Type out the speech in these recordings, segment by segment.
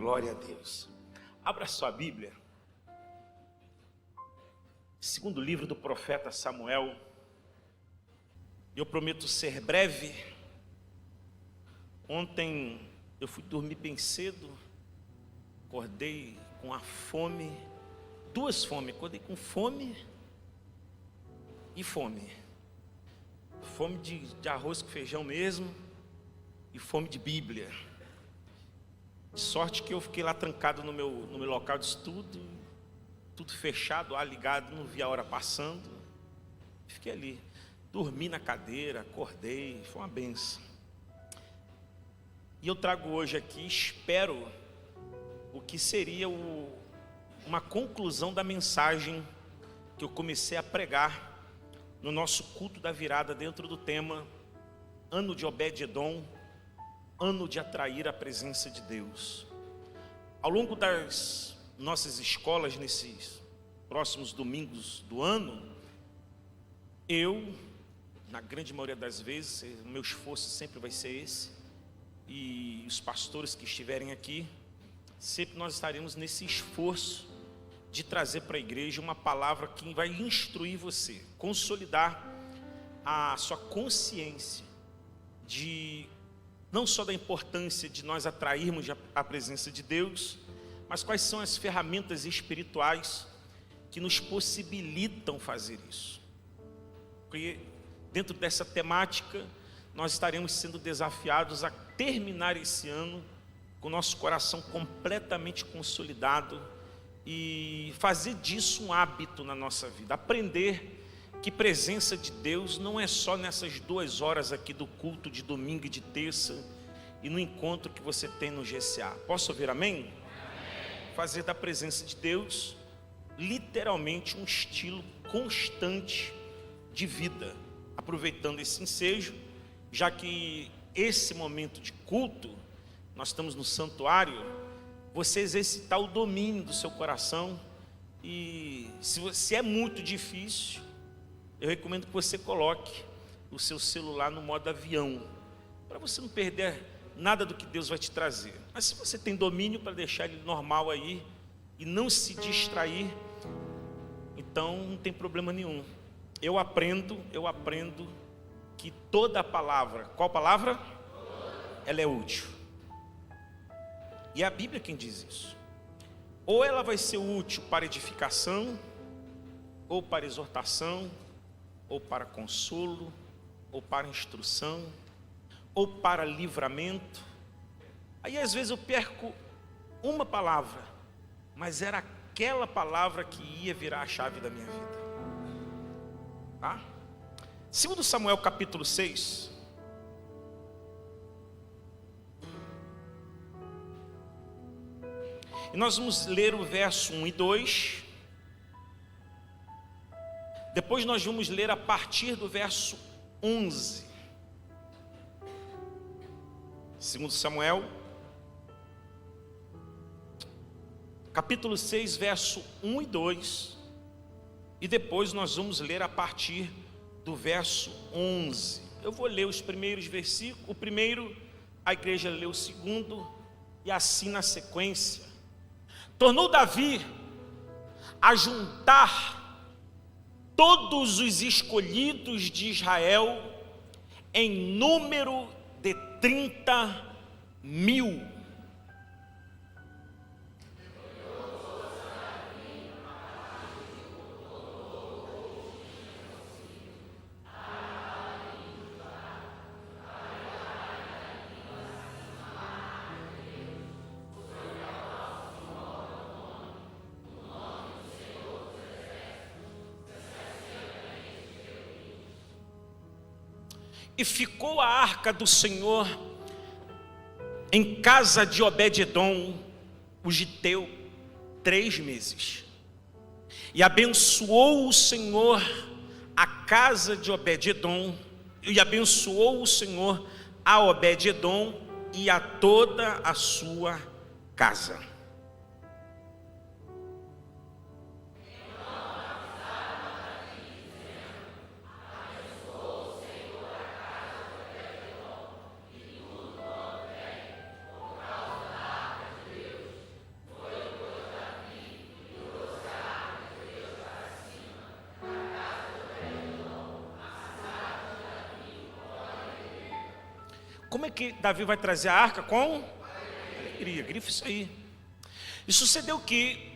Glória a Deus. Abra sua Bíblia. Segundo livro do profeta Samuel. Eu prometo ser breve. Ontem eu fui dormir bem cedo. Acordei com a fome. Duas fomes. Acordei com fome e fome. Fome de arroz com feijão mesmo. E fome de Bíblia. De sorte que eu fiquei lá trancado no meu local de estudo, tudo fechado, ar ligado, não vi a hora passando. Fiquei ali, dormi na cadeira, acordei, foi uma benção. E eu trago hoje aqui, espero, o que seria uma conclusão da mensagem que eu comecei a pregar no nosso culto da virada dentro do tema Ano de Obed-Edom, ano de atrair a presença de Deus. Ao longo das nossas escolas, nesses próximos domingos do ano, eu, na grande maioria das vezes, o meu esforço sempre vai ser esse, e os pastores que estiverem aqui, sempre nós estaremos nesse esforço de trazer para a igreja uma palavra que vai instruir você, consolidar a sua consciência de não só da importância de nós atrairmos a presença de Deus, mas quais são as ferramentas espirituais que nos possibilitam fazer isso. Porque dentro dessa temática, nós estaremos sendo desafiados a terminar esse ano com o nosso coração completamente consolidado e fazer disso um hábito na nossa vida, aprender que presença de Deus não é só nessas 2 horas aqui do culto de domingo e de terça e no encontro que você tem no GCA. Posso ouvir amém? Amém. Fazer da presença de Deus literalmente um estilo constante de vida, aproveitando esse ensejo, já que esse momento de culto, nós estamos no santuário, você exercitar o domínio do seu coração. E se é muito difícil, eu recomendo que você coloque o seu celular no modo avião, para você não perder nada do que Deus vai te trazer. Mas se você tem domínio para deixar ele normal aí e não se distrair, então não tem problema nenhum. Eu aprendo que toda palavra, qual palavra? Ela é útil. E é a Bíblia quem diz isso. Ou ela vai ser útil para edificação, ou para exortação, ou para consolo, ou para instrução, ou para livramento. Aí às vezes eu perco uma palavra, mas era aquela palavra que ia virar a chave da minha vida. Tá? Segundo Samuel capítulo 6. E nós vamos ler o verso 1 e 2. Depois nós vamos ler a partir do verso 11. Segundo Samuel, capítulo 6, verso 1 e 2. E depois nós vamos ler a partir do verso 11. Eu vou ler os primeiros versículos. O primeiro, a igreja lê o segundo, e assim na sequência. Tornou Davi a juntar todos os escolhidos de Israel em número de 30.000. E ficou a arca do Senhor em casa de Obed-Edom, o giteu, 3 meses. E abençoou o Senhor a casa de Obed-Edom, e abençoou o Senhor a Obed-Edom e a toda a sua casa. como é que Davi vai trazer a arca? Com alegria, grifa isso aí. E sucedeu que,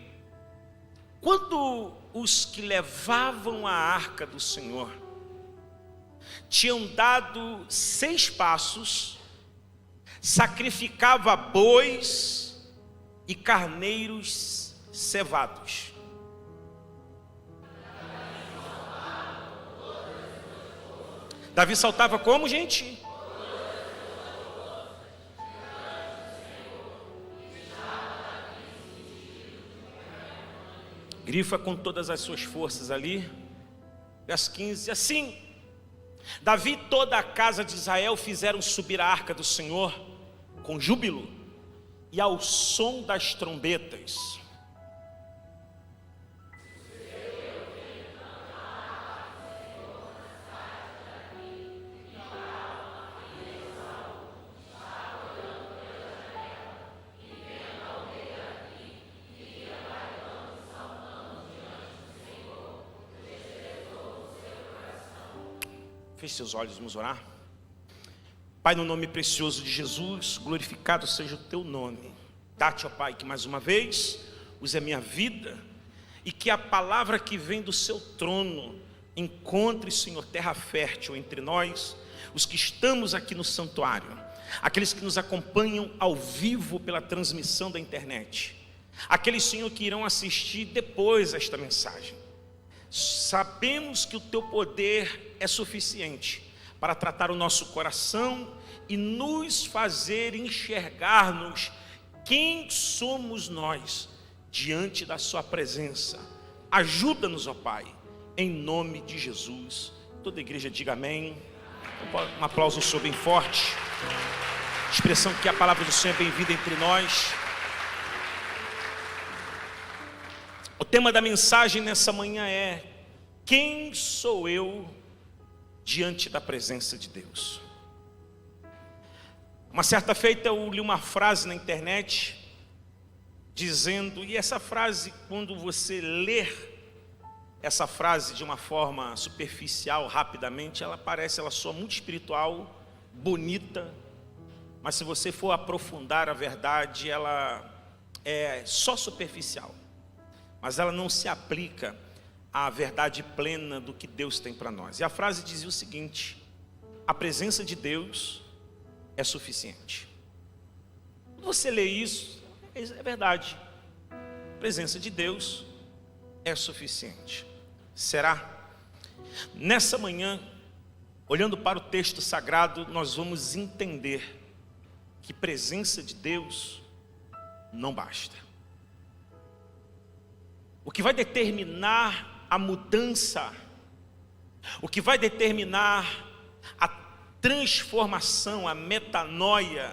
quando os que levavam a arca do Senhor tinham dado 6 passos, sacrificava bois e carneiros cevados. Davi saltava como, gente? Grifa com todas as suas forças ali. Verso 15, assim: Davi e toda a casa de Israel fizeram subir a arca do Senhor com júbilo e ao som das trombetas. Feche seus olhos, vamos orar. Pai, no nome precioso de Jesus, glorificado seja o teu nome. Dá-te, ó Pai, que mais uma vez use a minha vida e que a palavra que vem do seu trono encontre, Senhor, terra fértil entre nós, os que estamos aqui no santuário, aqueles que nos acompanham ao vivo pela transmissão da internet, aqueles, Senhor, que irão assistir depois esta mensagem. Sabemos que o teu poder é suficiente para tratar o nosso coração e nos fazer enxergar-nos quem somos nós diante da sua presença. Ajuda-nos, ó Pai, em nome de Jesus. Toda a igreja diga amém. Um aplauso seu bem forte. Expressão que a palavra do Senhor é bem-vinda entre nós. O tema da mensagem nessa manhã é: quem sou eu diante da presença de Deus? Uma certa feita eu li uma frase na internet dizendo, e essa frase, quando você ler essa frase de uma forma superficial, rapidamente, ela soa muito espiritual, bonita, mas se você for aprofundar a verdade, ela é só superficial. Mas ela não se aplica à verdade plena do que Deus tem para nós. E a frase dizia o seguinte: a presença de Deus é suficiente. Quando você lê isso, é verdade. A presença de Deus é suficiente. Será? Nessa manhã, olhando para o texto sagrado, nós vamos entender que presença de Deus não basta. O que vai determinar a mudança, o que vai determinar a transformação, a metanoia,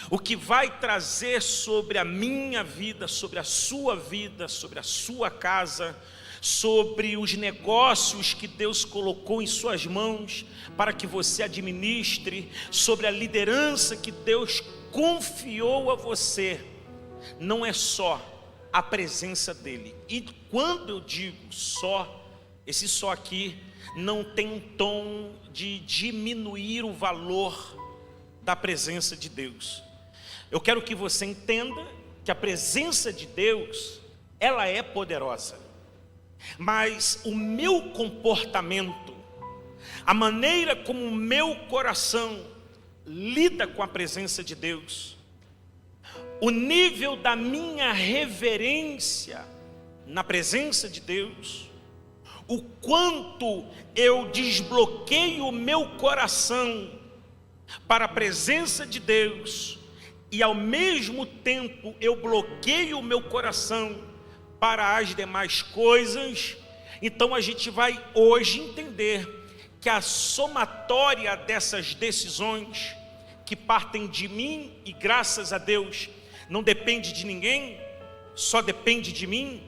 o que vai trazer sobre a minha vida, sobre a sua casa, sobre os negócios que Deus colocou em suas mãos para que você administre, sobre a liderança que Deus confiou a você, não é só a presença dele. E quando eu digo só, esse só aqui não tem um tom de diminuir o valor da presença de Deus. Eu quero que você entenda que a presença de Deus, ela é poderosa, mas o meu comportamento, a maneira como o meu coração lida com a presença de Deus, o nível da minha reverência na presença de Deus, o quanto eu desbloqueio o meu coração para a presença de Deus e ao mesmo tempo eu bloqueio o meu coração para as demais coisas. Então a gente vai hoje entender que a somatória dessas decisões que partem de mim, e graças a Deus não depende de ninguém, só depende de mim,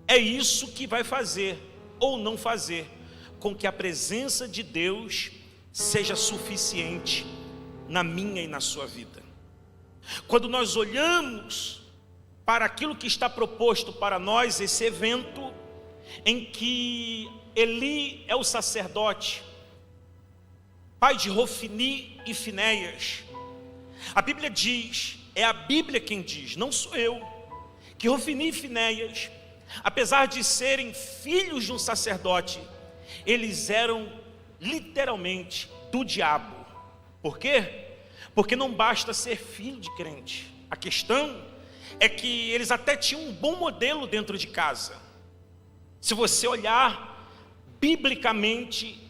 é isso que vai fazer ou não fazer com que a presença de Deus seja suficiente na minha e na sua vida. Quando nós olhamos para aquilo que está proposto para nós, esse evento em que Eli é o sacerdote, pai de Hofni e Finéias. A Bíblia diz, é a Bíblia quem diz, não sou eu, que Hofni e Finéias, apesar de serem filhos de um sacerdote, eles eram literalmente do diabo. Por quê? Porque não basta ser filho de crente. A questão é que eles até tinham um bom modelo dentro de casa. Se você olhar biblicamente,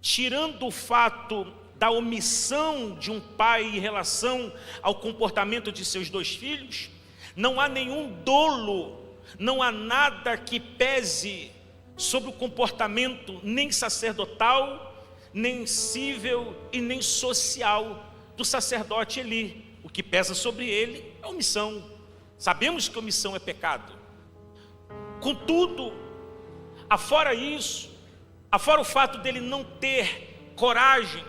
tirando o fato da omissão de um pai em relação ao comportamento de seus dois filhos, não há nenhum dolo, não há nada que pese sobre o comportamento nem sacerdotal, nem cível e nem social do sacerdote Eli. O que pesa sobre ele é omissão. Sabemos que omissão é pecado. Contudo, afora isso, afora o fato dele não ter coragem,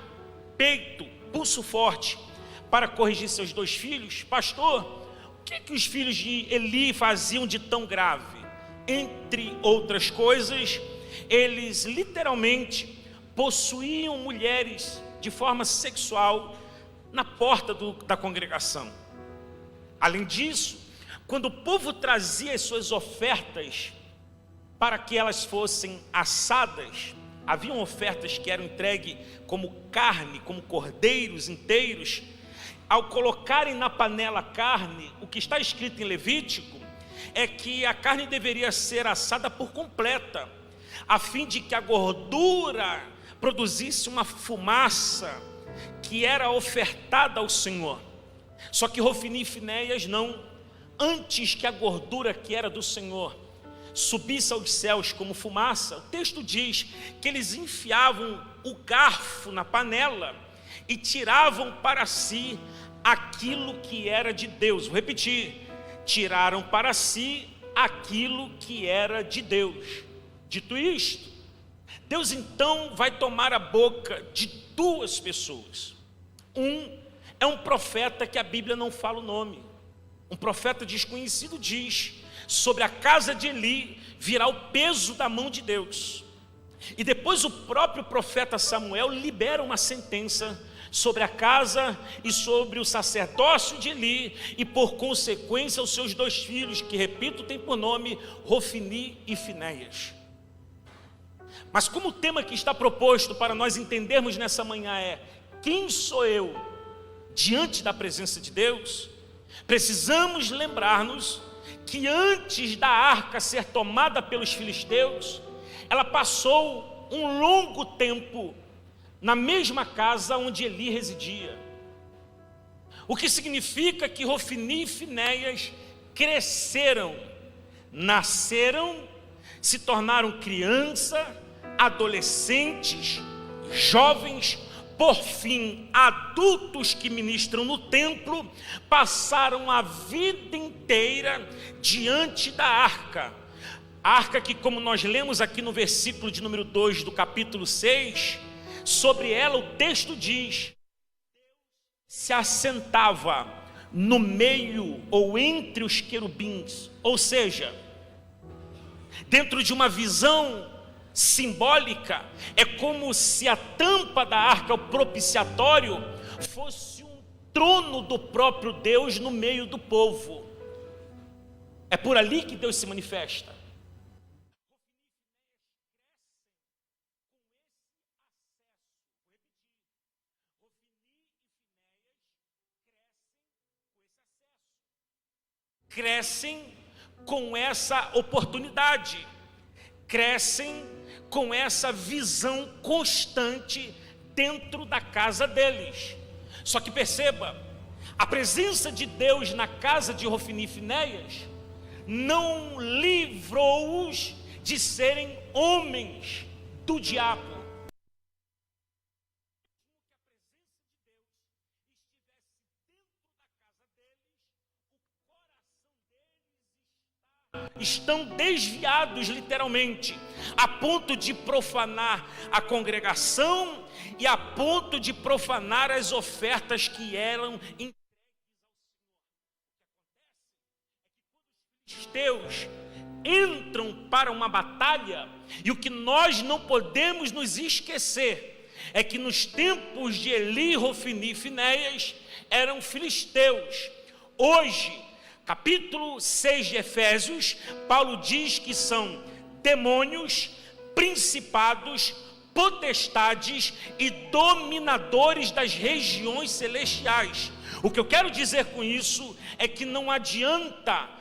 peito, pulso forte para corrigir seus dois filhos, pastor, o que é que os filhos de Eli faziam de tão grave? Entre outras coisas, eles literalmente possuíam mulheres de forma sexual na porta da congregação. Além disso, quando o povo trazia as suas ofertas para que elas fossem assadas, haviam ofertas que eram entregues como carne, como cordeiros inteiros. Ao colocarem na panela a carne, o que está escrito em Levítico é que a carne deveria ser assada por completa, a fim de que a gordura produzisse uma fumaça que era ofertada ao Senhor. Só que Hofni e Finéias não. Antes que a gordura que era do Senhor subisse aos céus como fumaça, o texto diz que eles enfiavam o garfo na panela e tiravam para si aquilo que era de Deus. Vou repetir: tiraram para si aquilo que era de Deus. Dito isto, Deus então vai tomar a boca de duas pessoas. Um é um profeta que a Bíblia não fala o nome. Um profeta desconhecido diz: sobre a casa de Eli virá o peso da mão de Deus. E depois o próprio profeta Samuel libera uma sentença sobre a casa e sobre o sacerdócio de Eli, e por consequência os seus dois filhos, que repito, tem por nome Hofni e Finéias. Mas como o tema que está proposto para nós entendermos nessa manhã é: quem sou eu diante da presença de Deus? Precisamos lembrar-nos que antes da arca ser tomada pelos filisteus, ela passou um longo tempo na mesma casa onde Eli residia. O que significa que Hofni e Finéias cresceram, nasceram, se tornaram criança, adolescentes, jovens, por fim adultos que ministram no templo, passaram a vida inteira diante da arca. A arca que, como nós lemos aqui no versículo de número 2 do capítulo 6, sobre ela o texto diz: se assentava no meio ou entre os querubins, ou seja, dentro de uma visão simbólica, é como se a tampa da arca, o propiciatório, fosse um trono do próprio Deus no meio do povo. É por ali que Deus se manifesta. Crescem com essa oportunidade, crescem com essa visão constante dentro da casa deles. Só que perceba, a presença de Deus na casa de Hofni e Finéias não livrou-os de serem homens do diabo. Estão desviados literalmente, a ponto de profanar a congregação e a ponto de profanar as ofertas que eram entregues ao Senhor. Os filisteus entram para uma batalha, e o que nós não podemos nos esquecer é que nos tempos de Eli, Hofni e Finéias eram filisteus. Hoje, capítulo 6 de Efésios, Paulo diz que são demônios, principados, potestades e dominadores das regiões celestiais. O que eu quero dizer com isso é que não adianta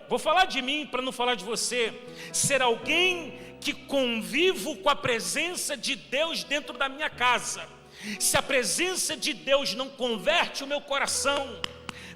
vou falar de mim para não falar de você, ser alguém que convivo com a presença de Deus dentro da minha casa. Se a presença de Deus não converte o meu coração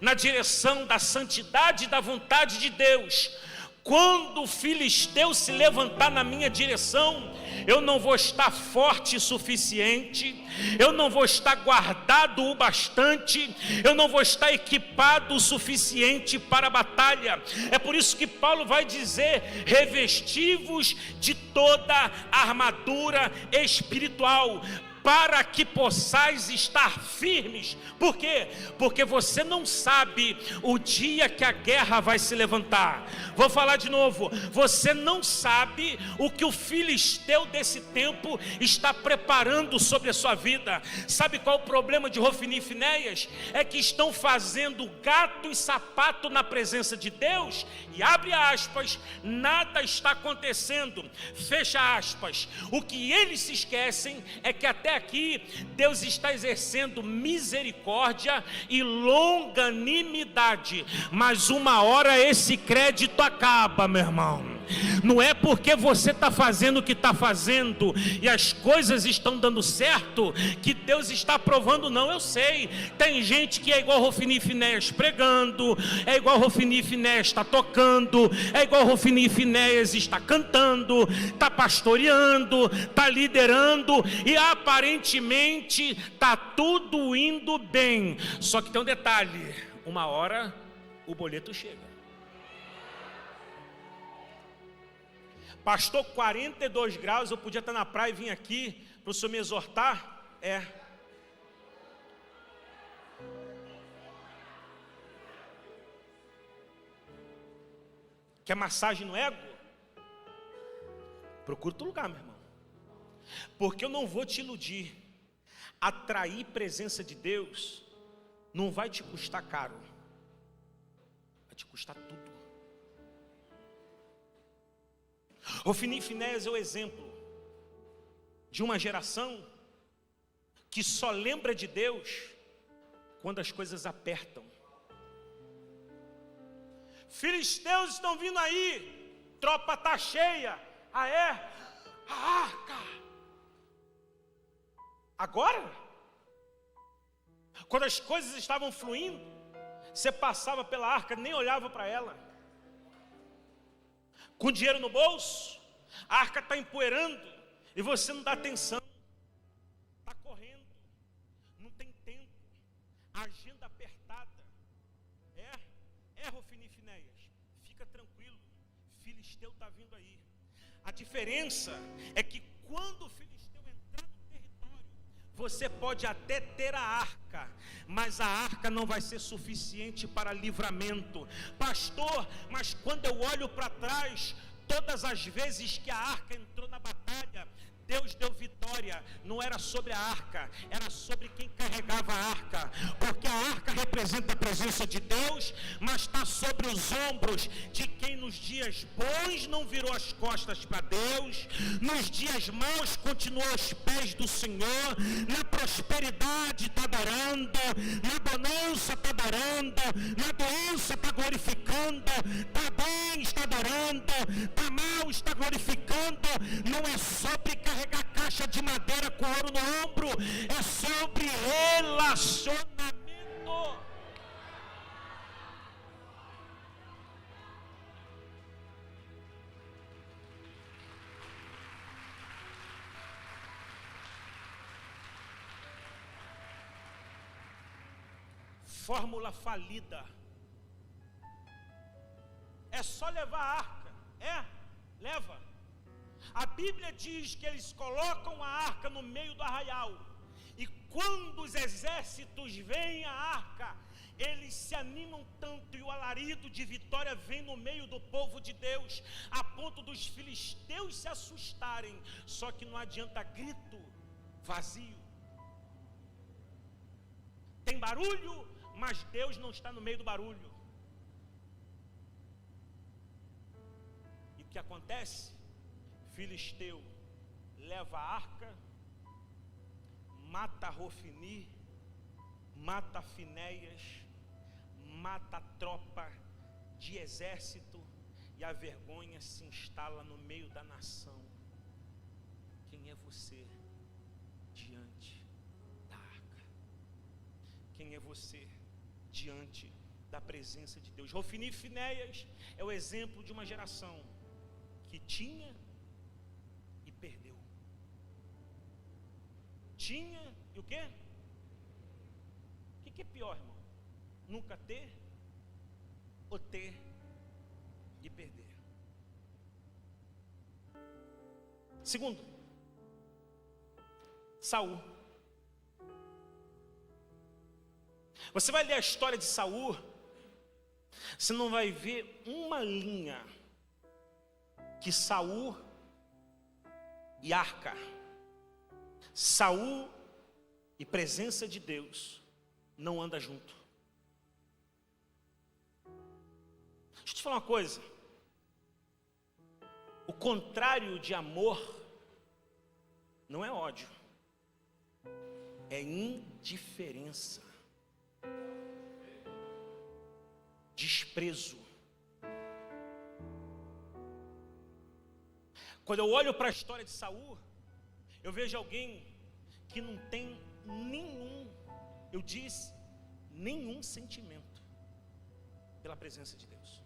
na direção da santidade e da vontade de Deus, quando o filisteu se levantar na minha direção, eu não vou estar forte o suficiente, eu não vou estar guardado o bastante, eu não vou estar equipado o suficiente para a batalha. É por isso que Paulo vai dizer: revesti-vos de toda a armadura espiritual, para que possais estar firmes. Por quê? Porque você não sabe o dia que a guerra vai se levantar. Vou falar de novo: você não sabe o que o filisteu desse tempo está preparando sobre a sua vida. Sabe qual é o problema de Hofni e Finéias? É que estão fazendo gato e sapato na presença de Deus, e abre aspas, nada está acontecendo, fecha aspas. O que eles se esquecem é que até aqui Deus está exercendo misericórdia e longanimidade, mas uma hora esse crédito acaba, meu irmão. Não é porque você está fazendo o que está fazendo e as coisas estão dando certo que Deus está aprovando, não. Eu sei, tem gente que é igual Hofni e Finéias pregando, é igual Hofni e Finéias está tocando, é igual Hofni e Finéias está cantando, está pastoreando, está liderando, e aparentemente está tudo indo bem. Só que tem um detalhe: uma hora o boleto chega. Pastor, 42 graus, eu podia estar na praia e vir aqui para o senhor me exortar? Quer massagem no ego? Procura outro lugar, meu irmão. Porque eu não vou te iludir. Atrair presença de Deus não vai te custar caro, vai te custar tudo. Hofni e Finéias é o exemplo de uma geração que só lembra de Deus quando as coisas apertam. Filisteus estão vindo aí, tropa está cheia. Ah, é? A arca. Agora, quando as coisas estavam fluindo, você passava pela arca, nem olhava para ela. Com dinheiro no bolso, a arca está empoeirando e você não dá atenção. Está correndo, não tem tempo, agenda apertada. Hofni e Finéias, fica tranquilo, filisteu está vindo aí. A diferença é que quando o filisteu entrar no território, você pode até ter a arca, mas a arca não vai ser suficiente para livramento. Pastor, mas quando eu olho para trás, todas as vezes que a arca entrou na batalha, Deus deu vitória. Não era sobre a arca, era sobre quem carregava a arca, porque a arca representa a presença de Deus, mas está sobre os ombros de quem nos dias bons não virou as costas para Deus, nos dias maus continuou aos pés do Senhor, na prosperidade está adorando, na bonança está adorando, na doença está glorificando, está bem, está adorando, está mal, está glorificando. Não é sobre carregar caixa de madeira com ouro no ombro, é sobre relacionamento. Fórmula falida. É só levar a arca. Leva. A Bíblia diz que eles colocam a arca no meio do arraial, e quando os exércitos veem a arca, eles se animam tanto, e o alarido de vitória vem no meio do povo de Deus, a ponto dos filisteus se assustarem. Só que não adianta grito, vazio. Tem barulho, mas Deus não está no meio do barulho. E o que acontece? Filisteu leva a arca, mata Rofini, mata Finéias, mata a tropa de exército, e a vergonha se instala no meio da nação. Quem é você diante da arca? Quem é você diante da presença de Deus? Rofini e Finéias é o exemplo de uma geração que tinha e perdeu. Tinha e o quê? O que é pior, irmão? Nunca ter ou ter e perder? Segundo, Saul. Você vai ler a história de Saul, você não vai ver uma linha que Saul e arca, Saul e presença de Deus não anda junto. Deixa eu te falar uma coisa. O contrário de amor não é ódio, é indiferença, desprezo. Quando eu olho para a história de Saul, eu vejo alguém que não tem nenhum sentimento pela presença de Deus.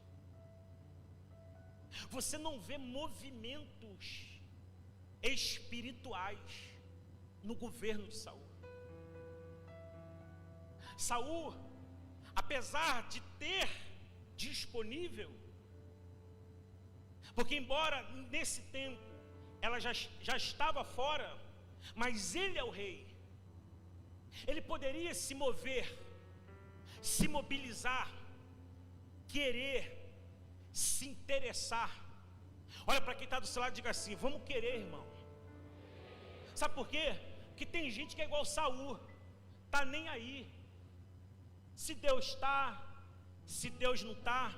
Você não vê movimentos espirituais no governo de Saul. Saul, apesar de ter disponível, porque embora nesse tempo ela já estava fora, mas ele é o rei, ele poderia se mover, se mobilizar, querer, se interessar. Olha para quem está do seu lado e diga assim: vamos querer, irmão. Sabe por quê? Porque tem gente que é igual Saul, está nem aí, se Deus está, se Deus não está.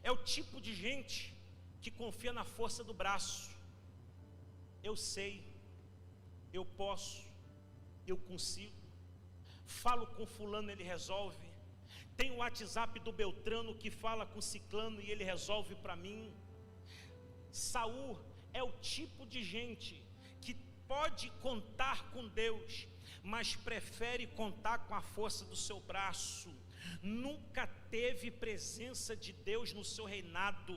É o tipo de gente que confia na força do braço. Eu sei, eu posso, eu consigo, falo com fulano, ele resolve. Tem o WhatsApp do Beltrano que fala com Ciclano e ele resolve para mim. Saul é o tipo de gente que pode contar com Deus, mas prefere contar com a força do seu braço. Nunca teve presença de Deus no seu reinado,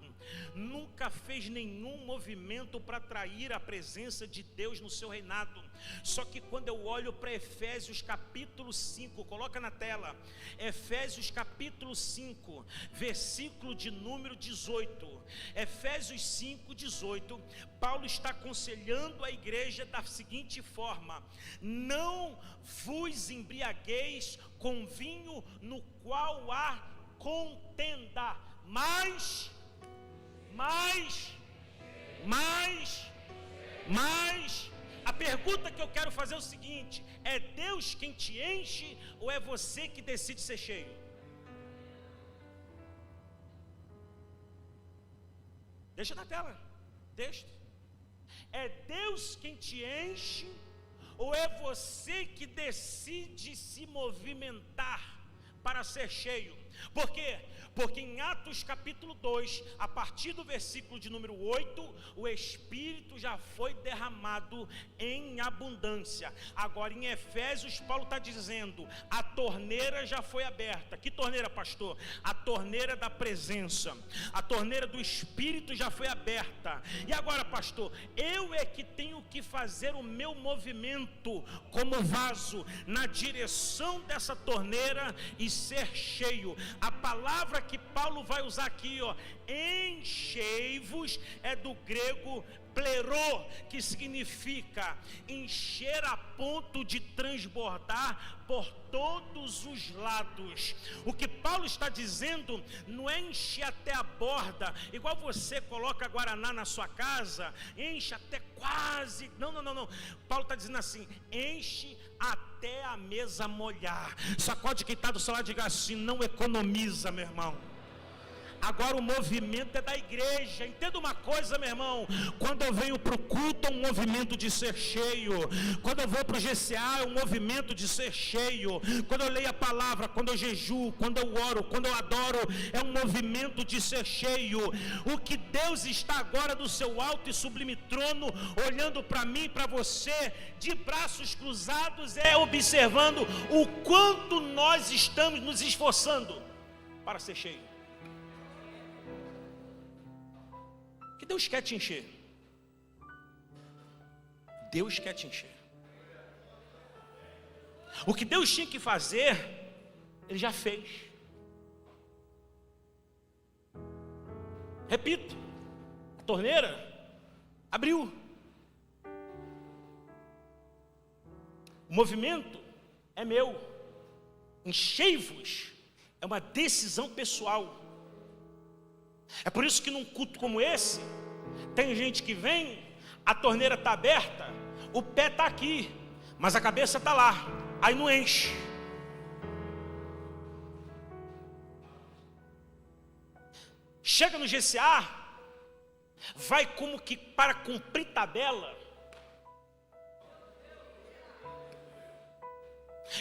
nunca fez nenhum movimento para atrair a presença de Deus no seu reinado. Só que quando eu olho para Efésios capítulo 5, coloca na tela, Efésios capítulo 5, versículo de número 18, Efésios 5, 18, Paulo está aconselhando a igreja da seguinte forma: não vos embriagueis com vinho no qual há contenda, mas a pergunta que eu quero fazer é o seguinte: é Deus quem te enche ou é você que decide ser cheio? Deixa na tela, texto. É Deus quem te enche ou é você que decide se movimentar para ser cheio? Por quê? Porque em Atos capítulo 2, a partir do versículo de número 8, o Espírito já foi derramado em abundância. Agora em Efésios, Paulo está dizendo: a torneira já foi aberta. Que torneira, pastor? A torneira da presença, a torneira do Espírito já foi aberta. E agora, pastor, eu é que tenho que fazer o meu movimento como vaso na direção dessa torneira e ser cheio. A palavra que Paulo vai usar aqui, enchei-vos, é do grego plerô, que significa encher a ponto de transbordar por todos os lados. O que Paulo está dizendo não é encher até a borda, igual você coloca guaraná na sua casa, enche até quase, não. Paulo está dizendo assim, enche até a mesa molhar. Sacode quem está do seu lado e diga assim, não economiza, meu irmão. Agora o movimento é da igreja. Entenda uma coisa, meu irmão, quando eu venho para o culto é um movimento de ser cheio, quando eu vou para o GCA é um movimento de ser cheio, quando eu leio a palavra, quando eu jejuo, quando eu oro, quando eu adoro, é um movimento de ser cheio. O que Deus está agora do seu alto e sublime trono, olhando para mim e para você, de braços cruzados, é observando o quanto nós estamos nos esforçando para ser cheio. Que Deus quer te encher. Deus quer te encher. O que Deus tinha que fazer, Ele já fez. Repito, a torneira abriu. O movimento é meu. Enchei-vos é uma decisão pessoal. É por isso que num culto como esse, tem gente que vem, a torneira está aberta, o pé está aqui, mas a cabeça está lá, aí não enche. Chega no GCA, vai como que para cumprir tabela.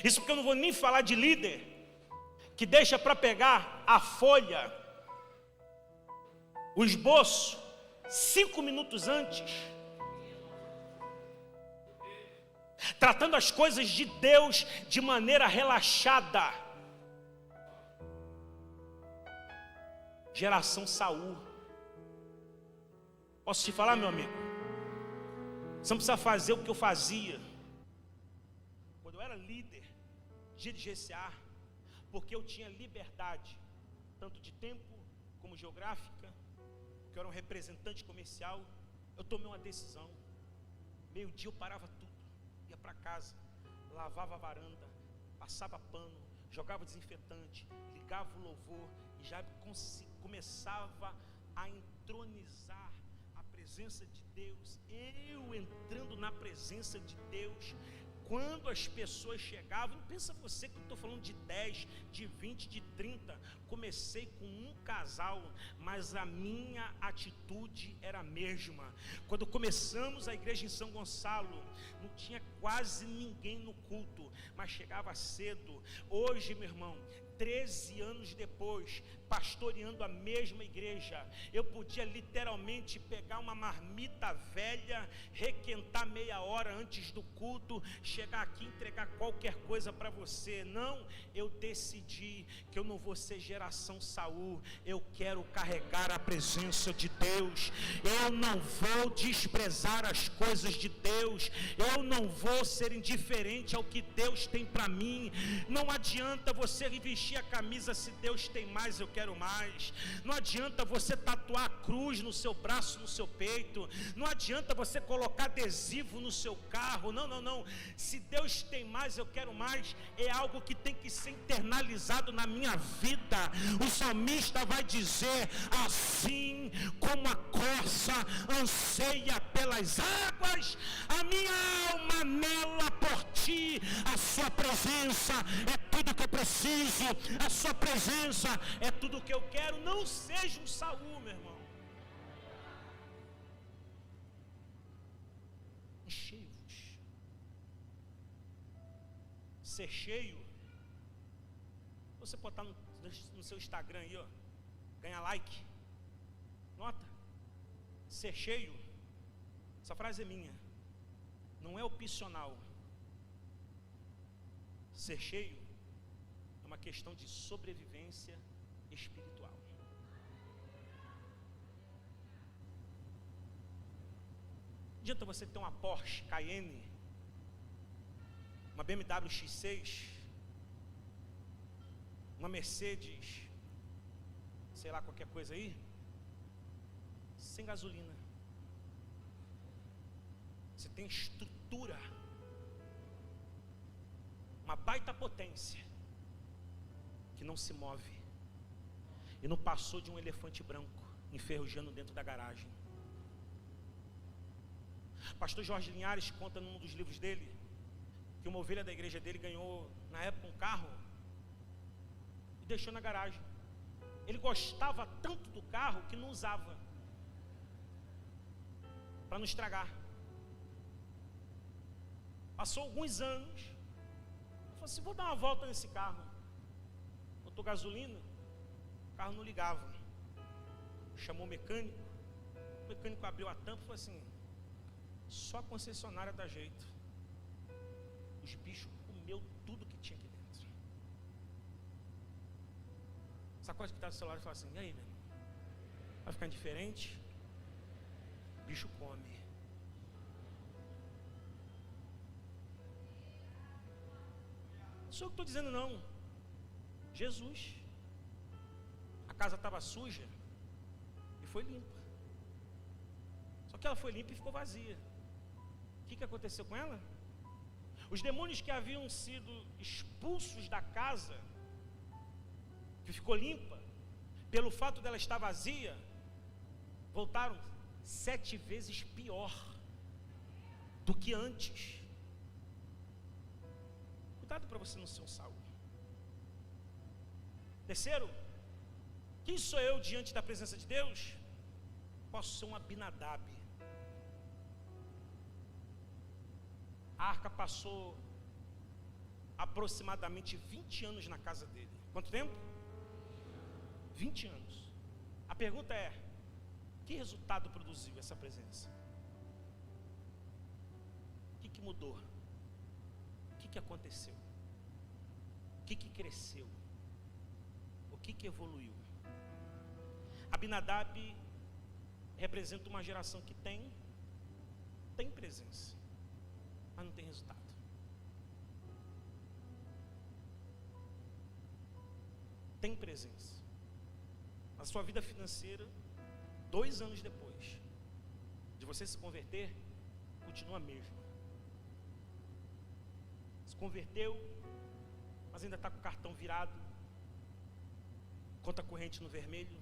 Isso porque eu não vou nem falar de líder, que deixa para pegar a folha, o esboço, 5 minutos antes, tratando as coisas de Deus de maneira relaxada. Geração Saul. Posso te falar, meu amigo? Você não precisa fazer o que eu fazia quando eu era líder de GCA, porque eu tinha liberdade, tanto de tempo como geográfica, que eu era um representante comercial. Eu tomei uma decisão. Meio-dia eu parava tudo, ia para casa, lavava a varanda, passava pano, jogava desinfetante, ligava o louvor e já começava a entronizar a presença de Deus. Eu entrando na presença de Deus. Quando as pessoas chegavam, não pensa você que eu estou falando de 10, de 20, de 30. Comecei com um casal, mas a minha atitude era a mesma. Quando começamos a igreja em São Gonçalo, não tinha quase ninguém no culto, mas chegava cedo. Hoje, meu irmão, 13 anos depois, pastoreando a mesma igreja, eu podia literalmente pegar uma marmita velha, requentar meia hora antes do culto, chegar aqui e entregar qualquer coisa para você. Não, eu decidi que eu não vou ser geração Saul, eu quero carregar a presença de Deus, eu não vou desprezar as coisas de Deus, eu não vou ser indiferente ao que Deus tem para mim. Não adianta você vestir a camisa se Deus tem mais, eu quero mais. Não adianta você tatuar a cruz no seu braço, no seu peito. Não adianta você colocar adesivo no seu carro. Não. Se Deus tem mais, eu quero mais. É algo que tem que ser internalizado na minha vida. O salmista vai dizer: assim como a corça anseia pelas águas, a minha alma anela por ti. A sua presença é tudo que eu preciso, a sua presença é tudo que eu quero. Não seja um Saul, meu irmão. Enchei-vos. Ser cheio, você botar no seu Instagram aí, ó, ganhar like, nota. Ser cheio, essa frase é minha, não é opcional. Ser cheio é uma questão de sobrevivência espiritual. Não adianta você ter uma Porsche Cayenne, uma BMW X6, uma Mercedes, sei lá, qualquer coisa aí, sem gasolina. Você tem estrutura, uma baita potência, que não se move, e não passou de um elefante branco enferrujando dentro da garagem. Pastor Jorge Linhares conta num dos livros dele que uma ovelha da igreja dele ganhou na época um carro e deixou na garagem. Ele gostava tanto do carro que não usava, para não estragar. Passou alguns anos, eu falei assim: vou dar uma volta nesse carro. Botou gasolina, o carro não ligava. Chamou o mecânico abriu a tampa e falou assim: só a concessionária dá jeito. Os bichos comeu tudo que tinha aqui dentro. Sacode que está do celular e fala assim: e aí, meu irmão? Vai ficar indiferente? O bicho come. Não sou eu que estou dizendo, não. Jesus. A casa estava suja e foi limpa. Só que ela foi limpa e ficou vazia. O que aconteceu com ela? Os demônios que haviam sido expulsos da casa, que ficou limpa, pelo fato dela estar vazia, voltaram 7 vezes pior do que antes. Cuidado para você não ser um Saul. Terceiro, quem sou eu diante da presença de Deus? Posso ser um Abinadab. A arca passou aproximadamente 20 anos na casa dele. Quanto tempo? 20 anos. A pergunta é: que resultado produziu essa presença? O que mudou? O que aconteceu? O que cresceu? O que evoluiu? Abinadab representa uma geração que tem presença, mas não tem resultado. Tem presença. A sua vida financeira, 2 anos depois de você se converter, continua a mesma. Se converteu, mas ainda está com o cartão virado, conta corrente no vermelho,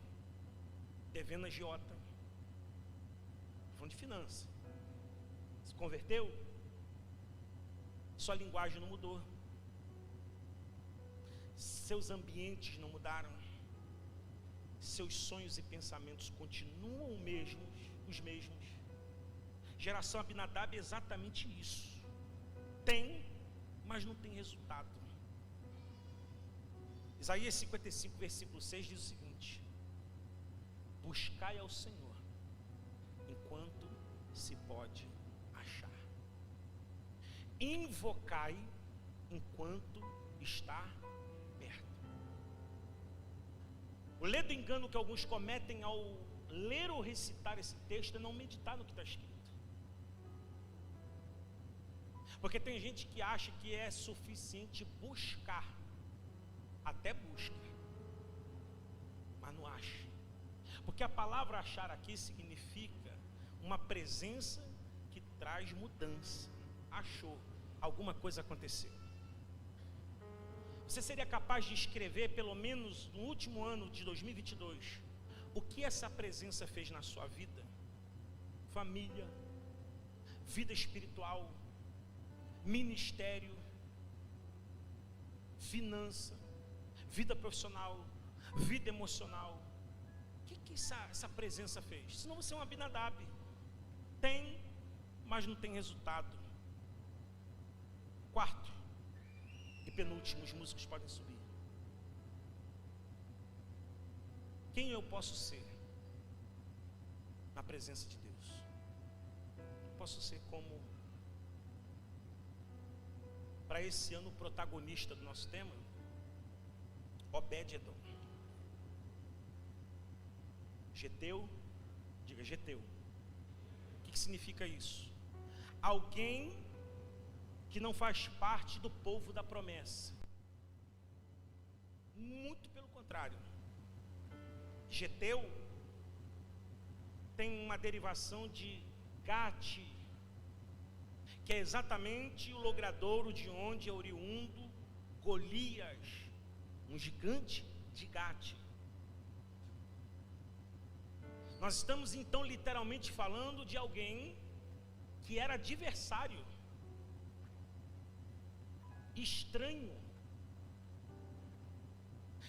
devendo agiota. Falando de finanças. Se converteu, sua linguagem não mudou, seus ambientes não mudaram, seus sonhos e pensamentos continuam os mesmos. Geração Abinadab é exatamente isso. Tem, mas não tem resultado. Isaías 55, versículo 6 diz o seguinte: buscai ao Senhor enquanto se pode achar, invocai enquanto está perto. O ledo engano que alguns cometem ao ler ou recitar esse texto é não meditar no que está escrito. Porque tem gente que acha que é suficiente buscar, até busca, mas não acha. Porque a palavra achar aqui significa uma presença que traz mudança. Achou, alguma coisa aconteceu. Você seria capaz de escrever, pelo menos no último ano de 2022, o que essa presença fez na sua vida? Família, vida espiritual, ministério, finança, vida profissional, vida emocional. O que essa presença fez? Senão você é um Abinadab. Tem, mas não tem resultado. Quarto e penúltimo, os músicos podem subir. Quem eu posso ser na presença de Deus? Eu posso ser como, para esse ano, o protagonista do nosso tema, Obed-edom. Geteu, diga Geteu. O que significa isso? Alguém que não faz parte do povo da promessa. Muito pelo contrário. Geteu tem uma derivação de Gate, que é exatamente o logradouro de onde é oriundo Golias, um gigante de Gate. Nós estamos então literalmente falando de alguém que era adversário, estranho.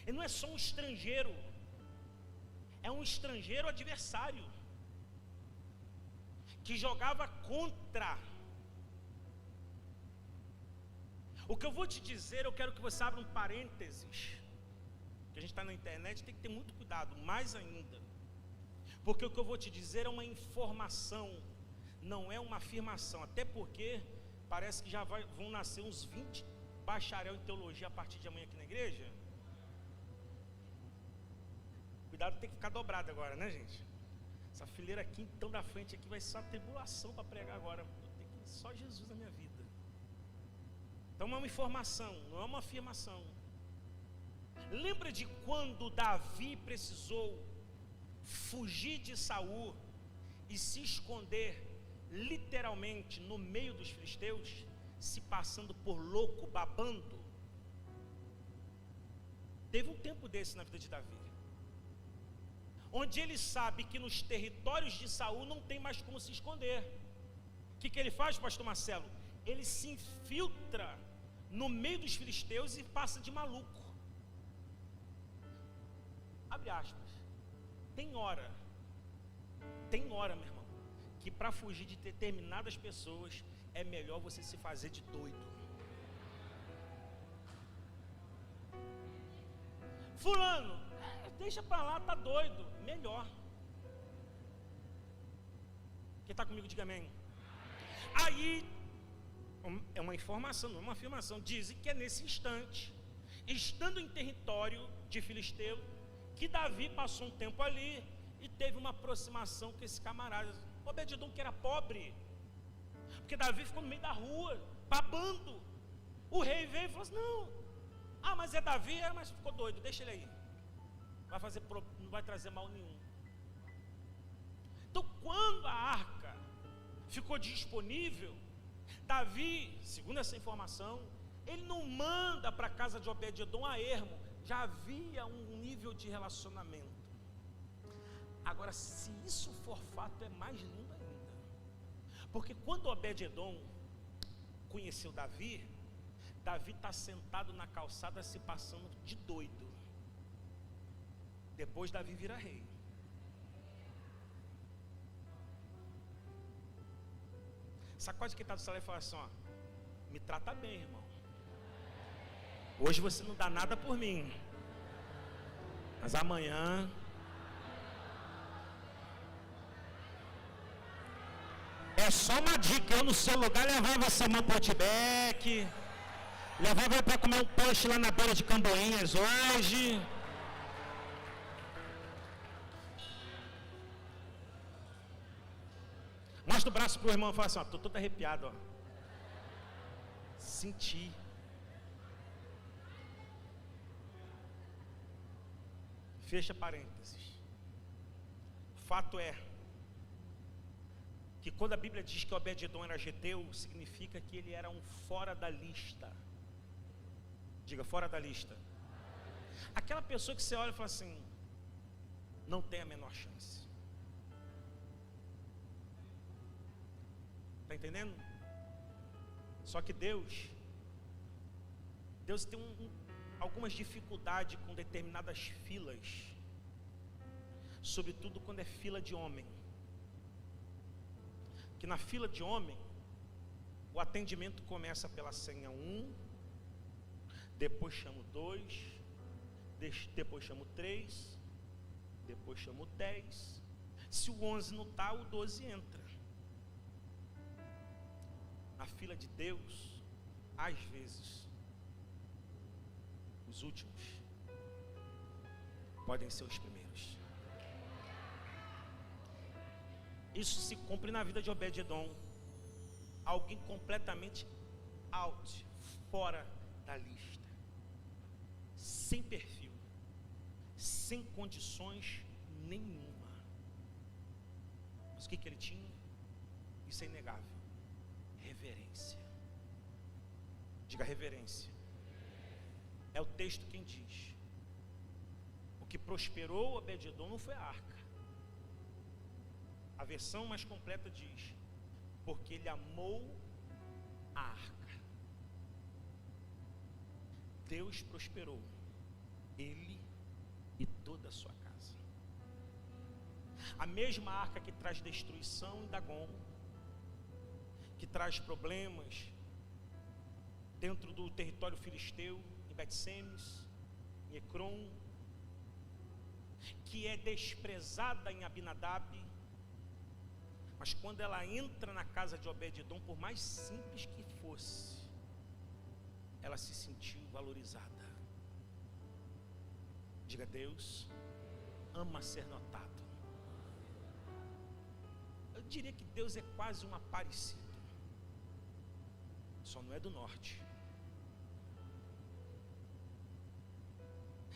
Ele não é só um estrangeiro, é um estrangeiro adversário, que jogava contra. O que eu vou te dizer, eu quero que você abra um parênteses, que a gente está na internet, tem que ter muito cuidado, mais ainda, porque o que eu vou te dizer é uma informação, não é uma afirmação, até porque parece que já vão nascer uns 20 bacharel em teologia a partir de amanhã aqui na igreja. Cuidado, tem que ficar dobrado agora, né, gente? Essa fileira aqui então da frente aqui vai ser uma tribulação para pregar agora. Eu tenho que só Jesus na minha vida. Então é uma informação, não é uma afirmação. Lembra de quando Davi precisou fugir de Saul e se esconder literalmente no meio dos filisteus, se passando por louco, babando? Teve um tempo desse na vida de Davi, onde ele sabe que nos territórios de Saul não tem mais como se esconder. O que ele faz, pastor Marcelo? Ele se infiltra no meio dos filisteus e passa de maluco. Abre aspas. Tem hora, meu irmão, que para fugir de determinadas pessoas é melhor você se fazer de doido. Fulano, deixa para lá, tá doido. Melhor. Quem está comigo, diga amém. Aí, é uma informação, não é uma afirmação. Dizem que é nesse instante, estando em território de Filisteu, que Davi passou um tempo ali e teve uma aproximação com esse camarada, Obed-edom, que era pobre, porque Davi ficou no meio da rua, babando. O rei veio e falou assim: não, mas é Davi, mas ficou doido, deixa ele aí, não vai trazer mal nenhum. Então, quando a arca ficou disponível, Davi, segundo essa informação, ele não manda para a casa de Obed-edom a ermo. Já havia um nível de relacionamento. Agora, se isso for fato, é mais lindo ainda, porque quando Obed-edom conheceu Davi, Davi está sentado na calçada se passando de doido. Depois Davi vira rei. Sacode quem está do salão e fala assim: ó, me trata bem, irmão. Hoje você não dá nada por mim, mas amanhã é só uma dica. Eu no seu lugar levava essa mão para o Outback, levava para comer um post lá na beira de Camboinhas hoje. Mostra o braço pro irmão e fala assim: ó, tô todo arrepiado, ó. Senti. Fecha parênteses. Fato é que quando a Bíblia diz que Obed-edom era geteu, significa que ele era um fora da lista. Diga, fora da lista. Aquela pessoa que você olha e fala assim: não tem a menor chance. Está entendendo? Só que Deus tem algumas dificuldades com determinadas filas, sobretudo quando é fila de homem. Que na fila de homem, o atendimento começa pela senha 1, depois chamo 2, depois chamo 3, depois chamo 10. Se o 11 não está, o 12 entra. Na fila de Deus, às vezes, os últimos podem ser os primeiros. Isso se cumpre na vida de Obed-edom, alguém completamente out, fora da lista, sem perfil, sem condições nenhuma. Mas o que ele tinha? Isso é inegável: revelação. reverência. Diga reverência. É o texto quem diz. O que prosperou Obed-edom não foi a arca. A versão mais completa diz: porque ele amou a arca. Deus prosperou ele e toda a sua casa. A mesma arca que traz destruição em Dagon, que traz problemas dentro do território filisteu, em Bet-Semes, em Ecrom, que é desprezada em Abinadab, mas quando ela entra na casa de Obed-edom, por mais simples que fosse, ela se sentiu valorizada. Diga: Deus ama ser notado. Eu diria que Deus é quase um Aparecido, só não é do norte.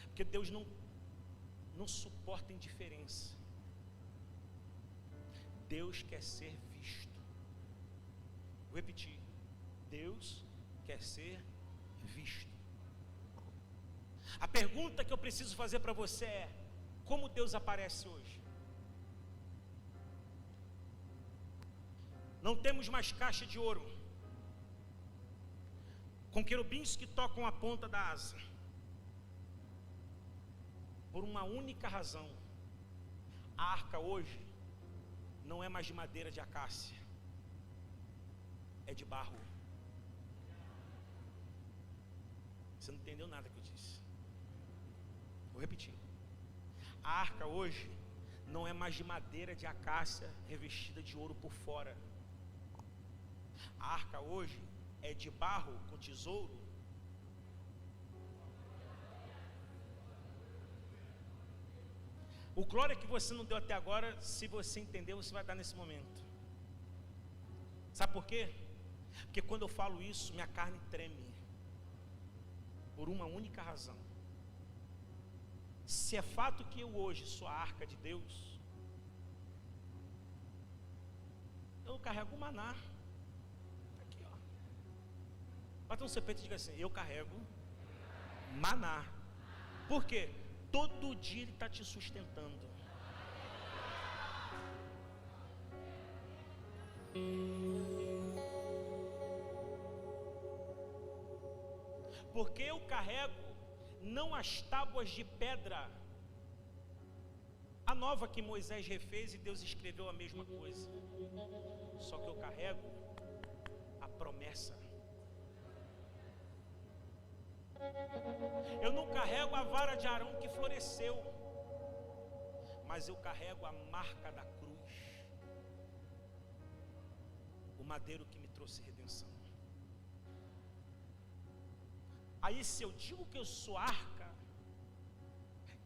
Porque Deus não suporta indiferença. Deus quer ser visto. Vou repetir: Deus quer ser visto. A pergunta que eu preciso fazer para você é: como Deus aparece hoje? Não temos mais caixa de ouro com querubins que tocam a ponta da asa, por uma única razão: a arca hoje não é mais de madeira de acácia, é de barro. Você não entendeu nada que eu disse. Vou repetir: a arca hoje não é mais de madeira de acácia revestida de ouro por fora. A arca hoje é de barro com tesouro. O glória que você não deu até agora, se você entender, você vai dar nesse momento. Sabe por quê? Porque quando eu falo isso, minha carne treme, por uma única razão. Se é fato que eu hoje sou a arca de Deus, eu carrego o maná. Aqui, ó. Bata no seu peito e diga assim: eu carrego maná. Por quê? Todo dia ele está te sustentando. Porque eu carrego não as tábuas de pedra, a nova que Moisés refez e Deus escreveu a mesma coisa, só que eu carrego a promessa. Eu não carrego a vara de Arão que floresceu, mas eu carrego a marca da cruz, o madeiro que me trouxe redenção. Aí, se eu digo que eu sou arca,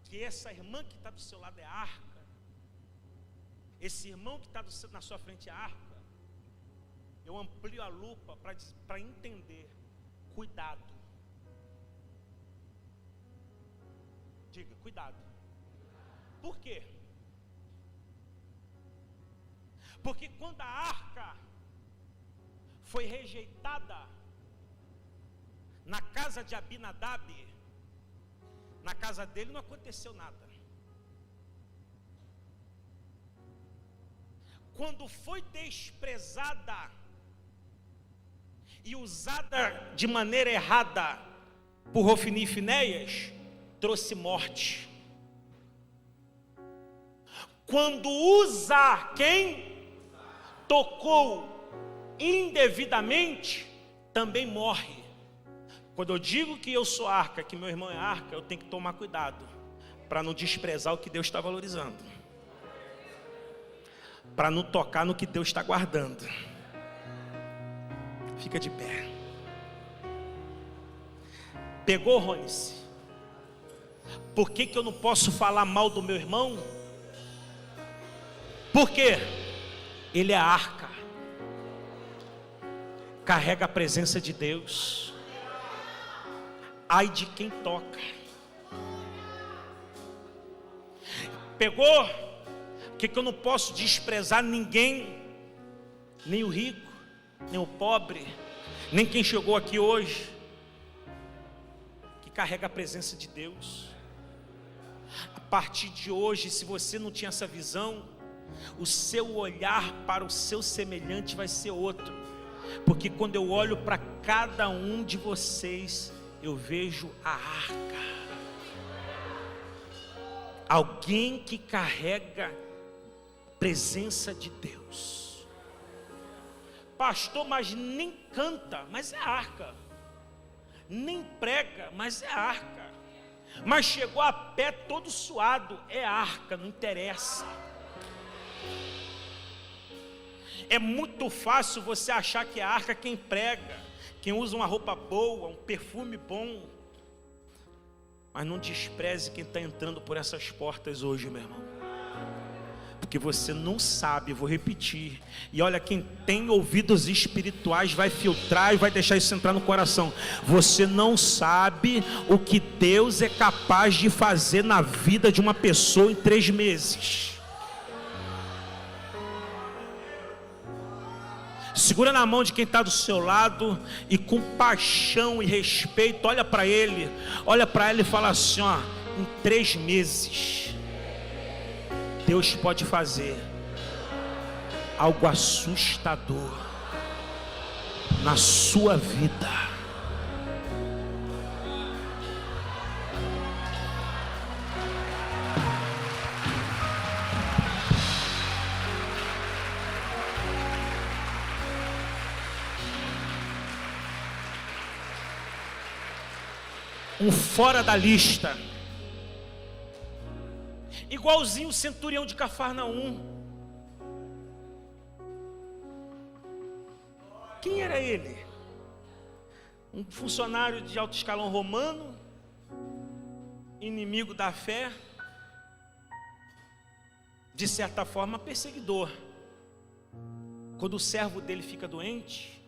que essa irmã que está do seu lado é arca, esse irmão que está na sua frente é arca, eu amplio a lupa para entender: cuidado. Diga: cuidado. Por quê? Porque quando a arca foi rejeitada na casa de Abinadab, na casa dele não aconteceu nada. Quando foi desprezada e usada de maneira errada por Hofni e Finéias, trouxe morte. Quando Uza, quem tocou indevidamente, também morre. Quando eu digo que eu sou arca, que meu irmão é arca, eu tenho que tomar cuidado para não desprezar o que Deus está valorizando, para não tocar no que Deus está guardando. Fica de pé. Pegou, Ronice? Por que eu não posso falar mal do meu irmão? Por quê? Ele é arca, carrega a presença de Deus. Ai de quem toca. Pegou? Por que eu não posso desprezar ninguém, nem o rico, nem o pobre, nem quem chegou aqui hoje, que carrega a presença de Deus. A partir de hoje, se você não tinha essa visão, o seu olhar para o seu semelhante vai ser outro, porque quando eu olho para cada um de vocês, eu vejo a arca, alguém que carrega a presença de Deus. Pastor, mas nem canta, mas é a arca. Nem prega, mas é a arca. Mas chegou a pé todo suado, é a arca, não interessa. É muito fácil você achar que é a arca quem prega, quem usa uma roupa boa, um perfume bom. Mas não despreze quem está entrando por essas portas hoje, meu irmão. Porque você não sabe, vou repetir. E olha, quem tem ouvidos espirituais vai filtrar e vai deixar isso entrar no coração. Você não sabe o que Deus é capaz de fazer na vida de uma pessoa em 3 meses. Segura na mão de quem está do seu lado e com paixão e respeito, olha para ele, olha para ela e fala assim, ó, em 3 meses, Deus pode fazer algo assustador na sua vida. Um fora da lista, igualzinho o centurião de Cafarnaum. Quem era ele? Um funcionário de alto escalão romano, inimigo da fé, de certa forma perseguidor. Quando o servo dele fica doente,